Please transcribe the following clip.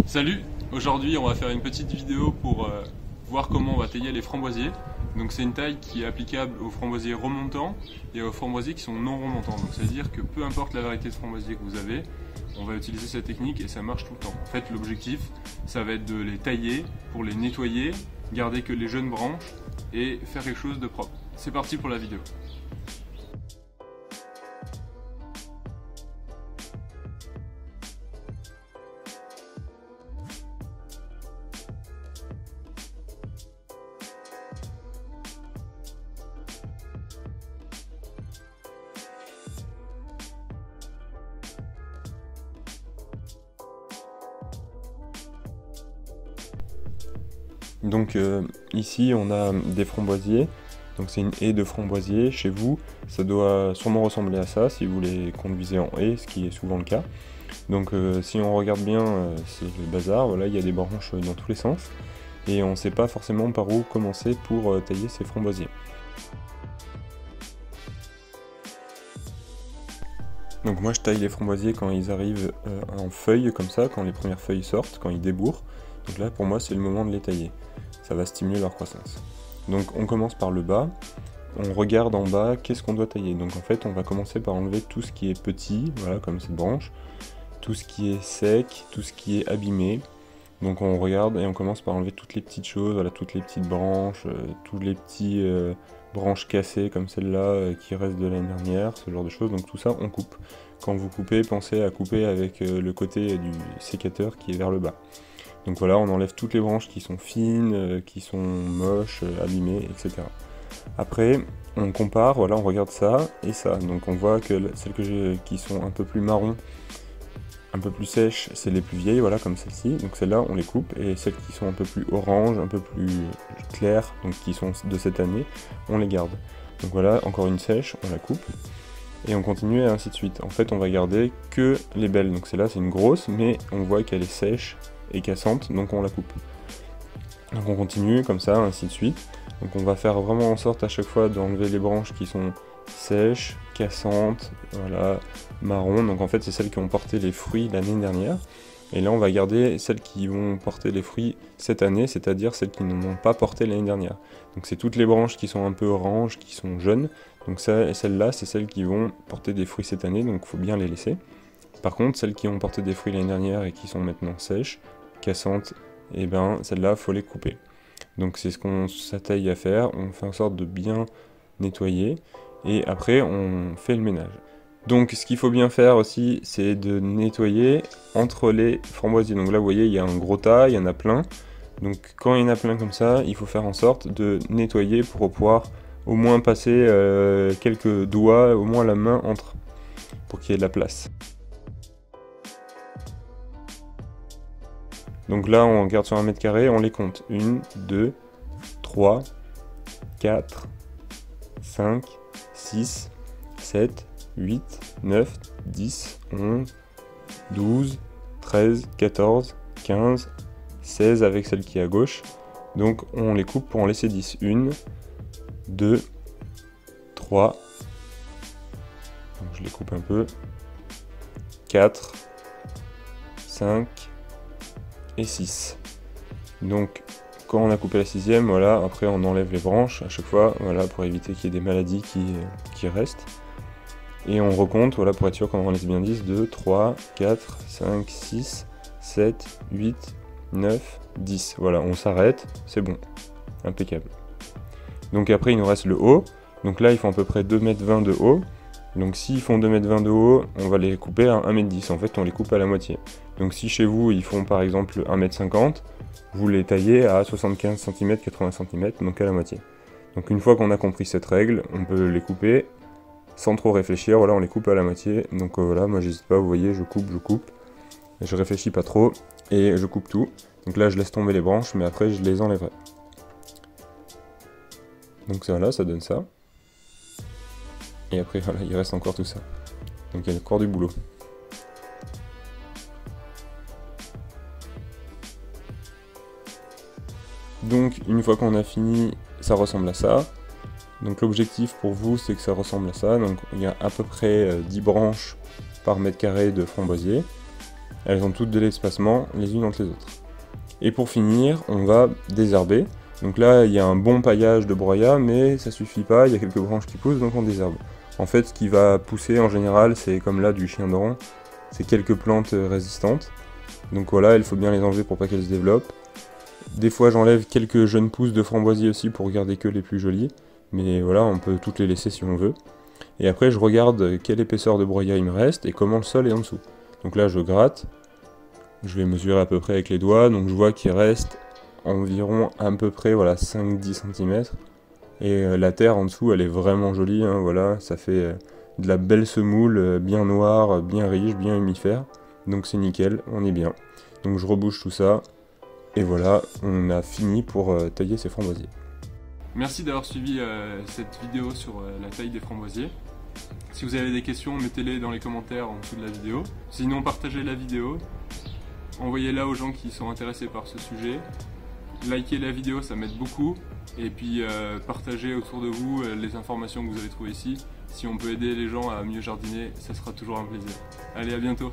Salut, aujourd'hui on va faire une petite vidéo pour voir comment on va tailler les framboisiers. Donc c'est une taille qui est applicable aux framboisiers remontants et aux framboisiers qui sont non remontants. Donc ça veut dire que peu importe la variété de framboisiers que vous avez, on va utiliser cette technique et ça marche tout le temps. En fait l'objectif ça va être de les tailler pour les nettoyer, garder que les jeunes branches et faire quelque chose de propre. C'est parti pour la vidéo. Donc ici on a des framboisiers, donc c'est une haie de framboisiers. Chez vous ça doit sûrement ressembler à ça si vous les conduisez en haie, ce qui est souvent le cas. Donc si on regarde bien, c'est le bazar, voilà, il y a des branches dans tous les sens et on ne sait pas forcément par où commencer pour tailler ces framboisiers. Donc moi je taille les framboisiers quand ils arrivent en feuilles comme ça, quand les premières feuilles sortent, quand ils débourrent. Donc là pour moi c'est le moment de les tailler, ça va stimuler leur croissance. Donc on commence par le bas, on regarde en bas qu'est-ce qu'on doit tailler. Donc en fait on va commencer par enlever tout ce qui est petit, voilà comme cette branche, tout ce qui est sec, tout ce qui est abîmé. Donc on regarde et on commence par enlever toutes les petites choses, voilà, toutes les petites branches, tous les petits branches cassées comme celle-là qui reste de l'année dernière, ce genre de choses. Donc tout ça on coupe. Quand vous coupez, pensez à couper avec le côté du sécateur qui est vers le bas. Donc voilà, on enlève toutes les branches qui sont fines, qui sont moches, abîmées, etc. Après, on compare, voilà, on regarde ça et ça. Donc on voit que celles que j'ai qui sont un peu plus marron, un peu plus sèches, c'est les plus vieilles, voilà, comme celle-ci. Donc celles-là, on les coupe. Et celles qui sont un peu plus orange, un peu plus claires, donc qui sont de cette année, on les garde. Donc voilà, encore une sèche, on la coupe. Et on continue et ainsi de suite. En fait, on va garder que les belles. Donc celle-là, c'est une grosse, mais on voit qu'elle est sèche et cassante, donc on la coupe. Donc on continue comme ça, ainsi de suite. Donc on va faire vraiment en sorte à chaque fois d'enlever les branches qui sont sèches, cassantes, voilà, marron. Donc en fait c'est celles qui ont porté les fruits l'année dernière. Et là on va garder celles qui vont porter les fruits cette année, c'est-à-dire celles qui n'en ont pas porté l'année dernière. Donc c'est toutes les branches qui sont un peu oranges, qui sont jeunes. Donc celles-là c'est celles qui vont porter des fruits cette année, donc il faut bien les laisser. Par contre celles qui ont porté des fruits l'année dernière et qui sont maintenant sèches, cassantes, et ben celles-là faut les couper. Donc c'est ce qu'on s'attaille à faire, on fait en sorte de bien nettoyer et après on fait le ménage. Donc ce qu'il faut bien faire aussi c'est de nettoyer entre les framboisiers. Donc là vous voyez il y a un gros tas, il y en a plein. Donc quand il y en a plein comme ça, il faut faire en sorte de nettoyer pour pouvoir au moins passer quelques doigts, au moins la main entre, pour qu'il y ait de la place. Donc là, on regarde sur 1 mètre carré, on les compte. 1, 2, 3, 4, 5, 6, 7, 8, 9, 10, 11, 12, 13, 14, 15, 16 avec celle qui est à gauche. Donc on les coupe pour en laisser 10. 1, 2, 3, donc je les coupe un peu, 4, 5, et 6. Donc quand on a coupé la 6e, voilà, après on enlève les branches à chaque fois, voilà, pour éviter qu'il y ait des maladies qui restent. Et on recompte, voilà, pour être sûr qu'on en laisse bien 10, 2, 3, 4, 5, 6, 7, 8, 9, 10. Voilà, on s'arrête, c'est bon, impeccable. Donc après il nous reste le haut, donc là ils font à peu près 2,20 m de haut. Donc s'ils font 2,20 m de haut, on va les couper à 1,10 m. En fait, on les coupe à la moitié. Donc si chez vous, ils font par exemple 1,50 m, vous les taillez à 75 cm, 80 cm, donc à la moitié. Donc une fois qu'on a compris cette règle, on peut les couper sans trop réfléchir. Voilà, on les coupe à la moitié. Donc voilà, moi j'hésite pas, vous voyez, je coupe. Je réfléchis pas trop et je coupe tout. Donc là, je laisse tomber les branches, mais après, je les enlèverai. Donc voilà, ça donne ça. Et après, voilà, il reste encore tout ça. Donc il y a encore du boulot. Donc une fois qu'on a fini, ça ressemble à ça. Donc l'objectif pour vous, c'est que ça ressemble à ça. Donc il y a à peu près 10 branches par mètre carré de framboisier. elles ont toutes de l'espacement les unes entre les autres. Et pour finir, on va désherber. Donc là, il y a un bon paillage de broyat, mais ça suffit pas, il y a quelques branches qui poussent, donc on désherbe. En fait, ce qui va pousser en général, c'est comme là du chien-dent, c'est quelques plantes résistantes. Donc voilà, il faut bien les enlever pour pas qu'elles se développent. Des fois, j'enlève quelques jeunes pousses de framboisier aussi pour garder que les plus jolies. Mais voilà, on peut toutes les laisser si on veut. Et après, je regarde quelle épaisseur de broyat il me reste et comment le sol est en dessous. Donc là, je gratte. Je vais mesurer à peu près avec les doigts, donc je vois qu'il reste environ à peu près voilà, 5-10 cm. Et la terre en dessous, elle est vraiment jolie, hein, voilà, ça fait de la belle semoule, bien noire, bien riche, bien humifère. Donc c'est nickel, on est bien. Donc je rebouche tout ça, et voilà, on a fini pour tailler ces framboisiers. Merci d'avoir suivi cette vidéo sur la taille des framboisiers. Si vous avez des questions, mettez-les dans les commentaires en dessous de la vidéo. Sinon, partagez la vidéo. Envoyez-la aux gens qui sont intéressés par ce sujet. Likez la vidéo, ça m'aide beaucoup. Et puis partagez autour de vous les informations que vous avez trouvées ici. Si on peut aider les gens à mieux jardiner, ça sera toujours un plaisir. Allez, à bientôt!